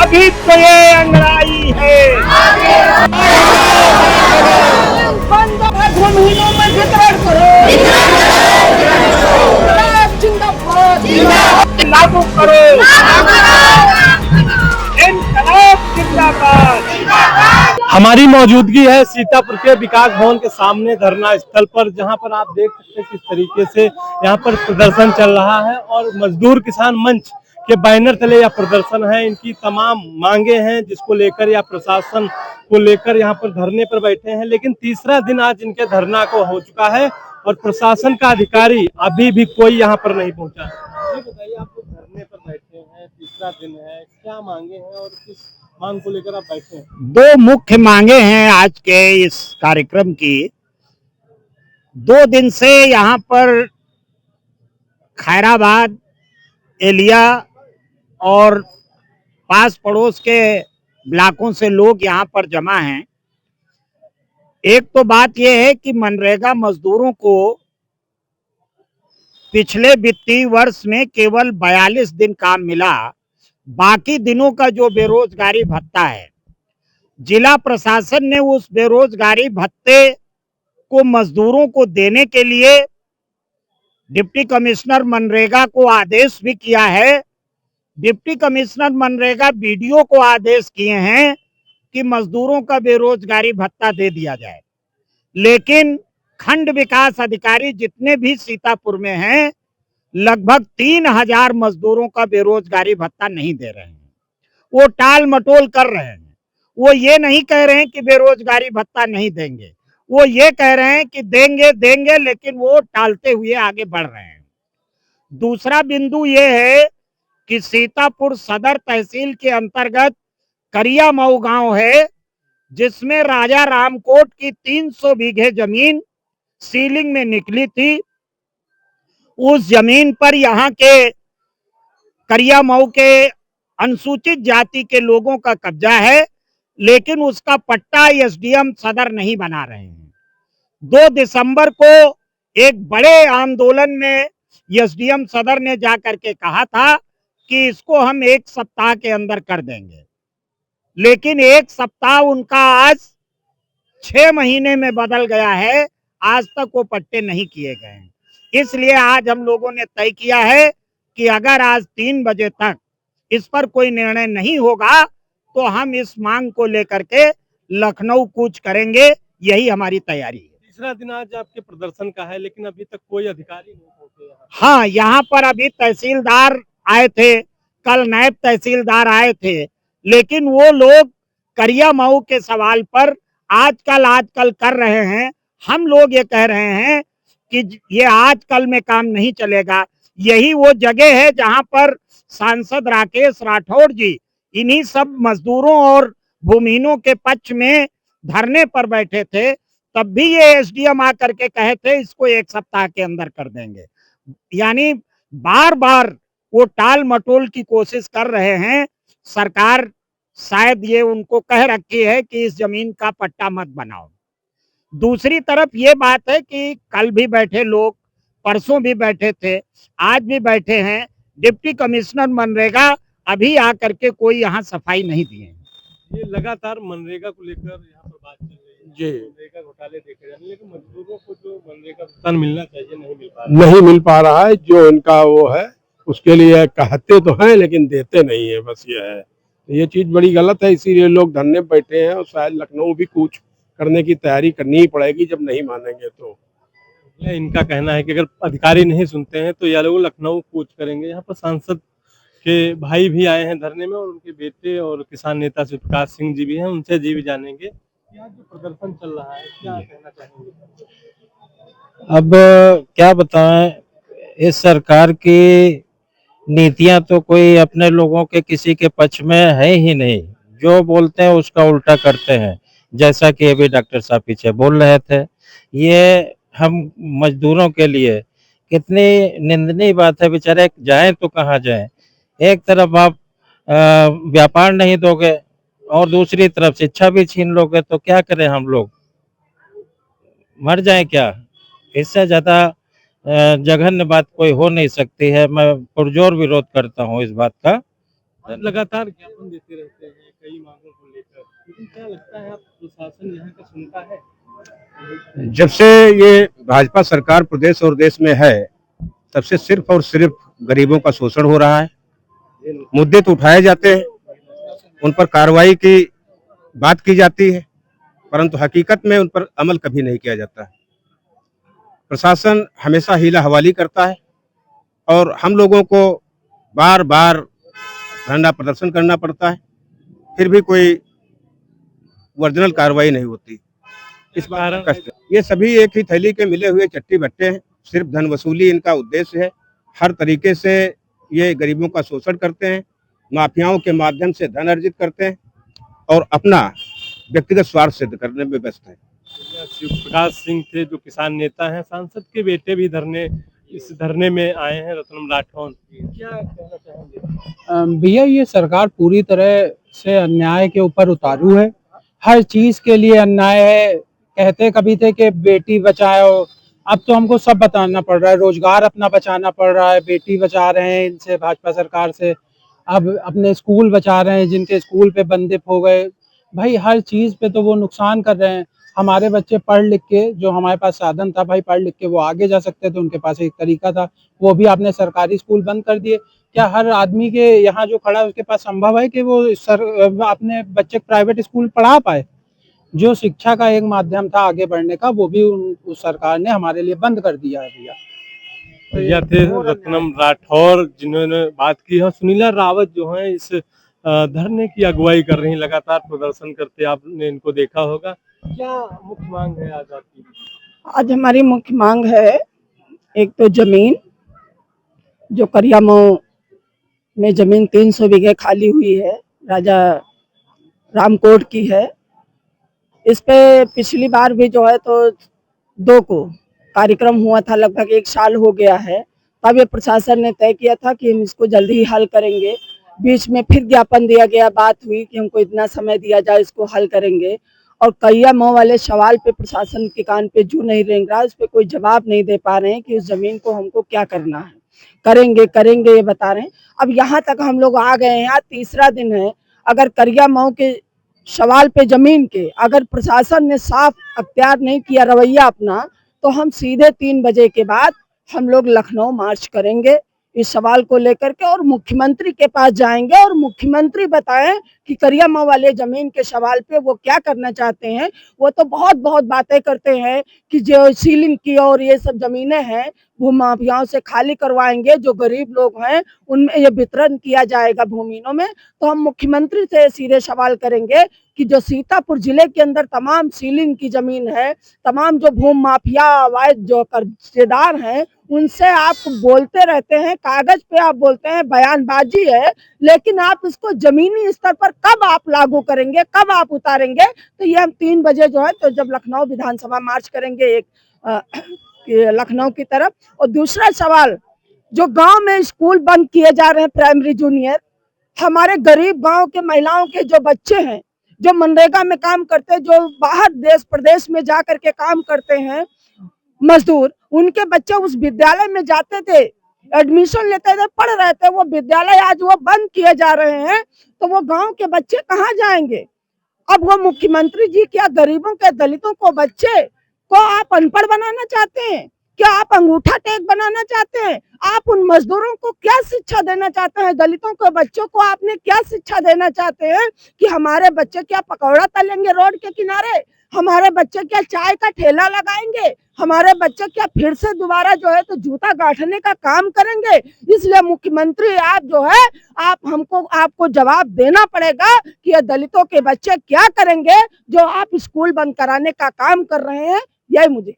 अभी तो ये अंगड़ाई है। महीनों में वितरण करो, लागू करो, इनकलाब जिंदाबाद। हमारी मौजूदगी है सीतापुर के विकास भवन के सामने धरना स्थल पर, जहां पर आप देख सकते हैं किस तरीके से यहां पर प्रदर्शन चल रहा है और मजदूर किसान मंच के बैनर तले यह प्रदर्शन है। इनकी तमाम मांगे हैं जिसको लेकर या प्रशासन को लेकर यहाँ पर धरने पर बैठे हैं, लेकिन तीसरा दिन आज इनके धरना को हो चुका है और प्रशासन का अधिकारी अभी भी कोई यहाँ पर नहीं पहुंचा। ये बताइए, आप लोग धरने पर बैठे हैं, तीसरा दिन है, क्या मांगे हैं और किस मांग को लेकर आप बैठे हैं? दो मुख्य मांगे हैं आज के इस कार्यक्रम की। 2 दिन से यहाँ पर खैराबाद, एलिया और पास पड़ोस के ब्लॉकों से लोग यहाँ पर जमा हैं। एक तो बात यह है कि मनरेगा मजदूरों को पिछले वित्तीय वर्ष में केवल 42 दिन काम मिला। बाकी दिनों का जो बेरोजगारी भत्ता है, जिला प्रशासन ने उस बेरोजगारी भत्ते को मजदूरों को देने के लिए डिप्टी कमिश्नर मनरेगा को आदेश भी किया है। डिप्टी कमिश्नर मनरेगा बीडीओ को आदेश किए हैं कि मजदूरों का बेरोजगारी भत्ता दे दिया जाए, लेकिन खंड विकास अधिकारी जितने भी सीतापुर में हैं, लगभग 3000 मजदूरों का बेरोजगारी भत्ता नहीं दे रहे हैं। वो टाल मटोल कर रहे हैं। वो ये नहीं कह रहे हैं कि बेरोजगारी भत्ता नहीं देंगे, वो ये कह रहे हैं कि देंगे देंगे, लेकिन वो टालते हुए आगे बढ़ रहे हैं। दूसरा बिंदु ये है कि सीतापुर सदर तहसील के अंतर्गत करिया मऊ गांव है, जिसमें राजा रामकोट की 300 बीघे जमीन सीलिंग में निकली थी। उस जमीन पर यहाँ के करिया मऊ के अनुसूचित जाति के लोगों का कब्जा है, लेकिन उसका पट्टा एसडीएम सदर नहीं बना रहे हैं। 2 दिसंबर को एक बड़े आंदोलन में एसडीएम सदर ने जाकर के कहा था कि इसको हम 1 सप्ताह के अंदर कर देंगे, लेकिन 1 सप्ताह उनका आज 6 महीने में बदल गया है। आज तक वो पट्टे नहीं किए गए हैं। इसलिए आज हम लोगों ने तय किया है कि अगर आज 3 बजे तक इस पर कोई निर्णय नहीं होगा तो हम इस मांग को लेकर के लखनऊ कूच करेंगे। यही हमारी तैयारी है। तीसरा दिन आज आपके प्रदर्शन का है, लेकिन अभी तक कोई अधिकारी नहीं पहुंचे। हाँ, यहाँ पर अभी तहसीलदार आए थे, कल नायब तहसीलदार आए थे, लेकिन वो लोग करिया मऊ के सवाल पर आजकल कर रहे हैं। हम लोग ये कह रहे हैं कि ये आजकल में काम नहीं चलेगा। यही वो जगह है जहां पर सांसद राकेश राठौड़ जी इन्हीं सब मजदूरों और भूमिहीनों के पक्ष में धरने पर बैठे थे। तब भी ये एसडीएम आकर के कहे थे इसको 1 सप्ताह के अंदर कर देंगे। यानी बार बार वो टाल मटोल की कोशिश कर रहे हैं। सरकार शायद ये उनको कह रखी है कि इस जमीन का पट्टा मत बनाओ। दूसरी तरफ ये बात है कि कल भी बैठे लोग, परसों भी बैठे थे, आज भी बैठे हैं। डिप्टी कमिश्नर मनरेगा अभी आकर के कोई यहाँ सफाई नहीं दिए हैं। ये लगातार मनरेगा को लेकर यहाँ पर बात चल रही है जी, मनरेगा घोटाले देखे जा रहे हैं, लेकिन मजदूरों को जो मनरेगा भुगतान मिलना चाहिए नहीं मिल पा रहा है। जो इनका वो है उसके लिए कहते तो हैं लेकिन देते नहीं है, बस ये है। ये चीज बड़ी गलत है, इसीलिए लोग धरने बैठे हैं और शायद लखनऊ भी कूच करने की तैयारी करनी ही पड़ेगी जब नहीं मानेंगे तो। इनका कहना है कि अगर अधिकारी नहीं सुनते हैं तो ये लोग लखनऊ कूच करेंगे। यहाँ पर सांसद के भाई भी आए हैं धरने में और उनके बेटे और किसान नेता शिव प्रकाश सिंह जी भी हैं, उनसे जी भी जानेंगे कि आज जो प्रदर्शन चल रहा है क्या कहना चाहेंगे। अब क्या बताएं, इस सरकार की नीतियां तो कोई अपने लोगों के किसी के पक्ष में है ही नहीं। जो बोलते हैं उसका उल्टा करते हैं, जैसा कि अभी डॉक्टर साहब पीछे बोल रहे थे। ये हम मजदूरों के लिए कितनी निंदनीय बात है। बेचारे जाएं तो कहाँ जाएं। एक तरफ आप व्यापार नहीं दोगे और दूसरी तरफ शिक्षा भी छीन लोगे तो क्या करें हम लोग, मर जाएं क्या? इससे ज्यादा जघन्य बात कोई हो नहीं सकती है। मैं पुरजोर विरोध करता हूं इस बात का। आप लगातार ज्ञापन देते रहते हैं कई मांगों को लेकर, लेकिन क्या लगता है आप प्रशासन यहाँ का सुनता है? जब से ये भाजपा सरकार प्रदेश और देश में है, तब से सिर्फ और सिर्फ गरीबों का शोषण हो रहा है। मुद्दे तो उठाए जाते हैं, उन पर कार्रवाई की बात की जाती है, परंतु हकीकत में उन पर अमल कभी नहीं किया जाता है। प्रशासन हमेशा हीला हवाली करता है और हम लोगों को बार बार धरना प्रदर्शन करना पड़ता है, फिर भी कोई ओरिजिनल कार्रवाई नहीं होती। इस बार कष्ट, ये सभी एक ही थैली के मिले हुए चट्टी बट्टे हैं। सिर्फ धन वसूली इनका उद्देश्य है। हर तरीके से ये गरीबों का शोषण करते हैं, माफियाओं के माध्यम से धन अर्जित करते हैं और अपना व्यक्तिगत स्वार्थ सिद्ध करने में व्यस्त है। शिव प्रकाश सिंह थे जो किसान नेता हैं, सांसद के बेटे भी इस धरने में आए हैं, रत्नम राठौर, क्या कहना चाहेंगे? भैया ये सरकार पूरी तरह से अन्याय के ऊपर उतारू है। हर चीज के लिए अन्याय है। कहते कभी थे कि बेटी बचाओ, अब तो हमको सब बताना पड़ रहा है। रोजगार अपना बचाना पड़ रहा है, बेटी बचा रहे हैं इनसे भाजपा सरकार से। अब अपने स्कूल बचा रहे हैं, जिनके स्कूल पे बंद हो गए। भाई हर चीज पे तो वो नुकसान कर रहे हैं। हमारे बच्चे पढ़ लिख के, जो हमारे पास साधन था भाई पढ़ लिख के वो आगे जा सकते थे, उनके पास एक तरीका था, वो भी आपने सरकारी स्कूल बंद कर दिए। क्या हर आदमी के यहाँ जो खड़ा है उसके पास संभव है कि वो अपने बच्चे प्राइवेट स्कूल पढ़ा पाए? जो शिक्षा का एक माध्यम था आगे बढ़ने का, वो भी उस सरकार ने हमारे लिए बंद कर दिया है भैया। भैया थे रत्नम राठौर जिन्होंने बात की है। सुनीला रावत जो है इस धरने की अगुवाई कर रही हैं, लगातार प्रदर्शन करते आपने इनको देखा होगा। क्या मुख्य मांग है आज आपकी? आज हमारी मुख्य मांग है, एक तो जमीन, जो करियामऊ में जमीन 300 बीघे खाली हुई है, राजा रामकोट की है। इस पे पिछली बार भी जो है तो 2 को कार्यक्रम हुआ था, लगभग 1 साल हो गया है। तब ये प्रशासन ने तय किया था कि हम इसको जल्दी ही हल करेंगे। बीच में फिर ज्ञापन दिया गया, बात हुई कि हमको इतना समय दिया जाए, इसको हल करेंगे। और करियामऊ वाले सवाल पे प्रशासन के कान पे जू नहीं रेंग रहा, इस पे कोई जवाब नहीं दे पा रहे हैं कि उस जमीन को हमको क्या करना है। करेंगे ये बता रहे हैं। अब यहाँ तक हम लोग आ गए हैं, आज तीसरा दिन है। अगर करियामऊ के सवाल पे जमीन के अगर प्रशासन ने साफ अख्तियार नहीं किया रवैया अपना, तो हम सीधे 3 बजे के बाद हम लोग लखनऊ मार्च करेंगे इस सवाल को लेकर के, और मुख्यमंत्री के पास जाएंगे और मुख्यमंत्री बताएं कि करियामऊ वाले जमीन के सवाल पे वो क्या करना चाहते हैं। वो तो बहुत बातें करते हैं कि जो सीलिंग की और ये सब जमीनें हैं वो माफियाओं से खाली करवाएंगे, जो गरीब लोग हैं उनमें ये वितरण किया जाएगा भूमिनों में। तो हम मुख्यमंत्री से सीधे सवाल करेंगे कि जो सीतापुर जिले के अंदर तमाम सीलिंग की जमीन है, तमाम जो भूमि माफिया अवैध जो कर्जेदार हैं, उनसे आप बोलते रहते हैं, कागज पे आप बोलते हैं, बयानबाजी है, लेकिन आप इसको जमीनी स्तर पर कब आप लागू करेंगे, कब आप उतारेंगे? तो ये हम 3 बजे जो है तो जब लखनऊ विधानसभा मार्च करेंगे लखनऊ की तरफ। और दूसरा सवाल, जो गांव में स्कूल बंद किए जा रहे हैं प्राइमरी जूनियर, हमारे गरीब गांव के महिलाओं के जो बच्चे हैं, जो मनरेगा में काम करते हैं, जो बाहर देश प्रदेश में जा करके काम करते हैं मजदूर, उनके बच्चे उस विद्यालय में जाते थे, एडमिशन लेते थे, पढ़ रहे थे। वो विद्यालय आज वो बंद किए जा रहे हैं, तो वो गांव के बच्चे कहाँ जाएंगे? अब वो मुख्यमंत्री जी क्या गरीबों के, दलितों को, बच्चे को आप अनपढ़ बनाना चाहते हैं? क्या आप अंगूठा टेक बनाना चाहते हैं? आप उन मजदूरों को क्या शिक्षा देना चाहते हैं? दलितों के बच्चों को आपने क्या शिक्षा देना चाहते हैं कि हमारे बच्चे क्या पकौड़ा तलेंगे रोड के किनारे? हमारे बच्चे क्या चाय का ठेला लगाएंगे? हमारे बच्चे क्या फिर से दोबारा जो है तो जूता गांठने का काम करेंगे? इसलिए मुख्यमंत्री आप जो है, आपको जवाब देना पड़ेगा कि ये दलितों के बच्चे क्या करेंगे जो आप स्कूल बंद कराने का काम कर रहे हैं। यही मुझे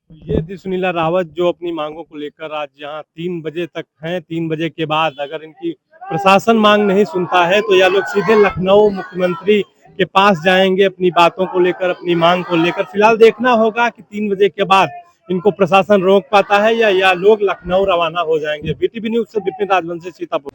ये थी सुनीला रावत जो अपनी मांगों को लेकर आज यहाँ 3 बजे तक हैं। 3 बजे के बाद अगर इनकी प्रशासन मांग नहीं सुनता है तो यह लोग सीधे लखनऊ मुख्यमंत्री के पास जाएंगे अपनी बातों को लेकर, अपनी मांग को लेकर। फिलहाल देखना होगा कि 3 बजे के बाद इनको प्रशासन रोक पाता है या लोग लखनऊ रवाना हो जाएंगे। बीटीवी न्यूज़ से विपिन राजवंशी, सीतापुर।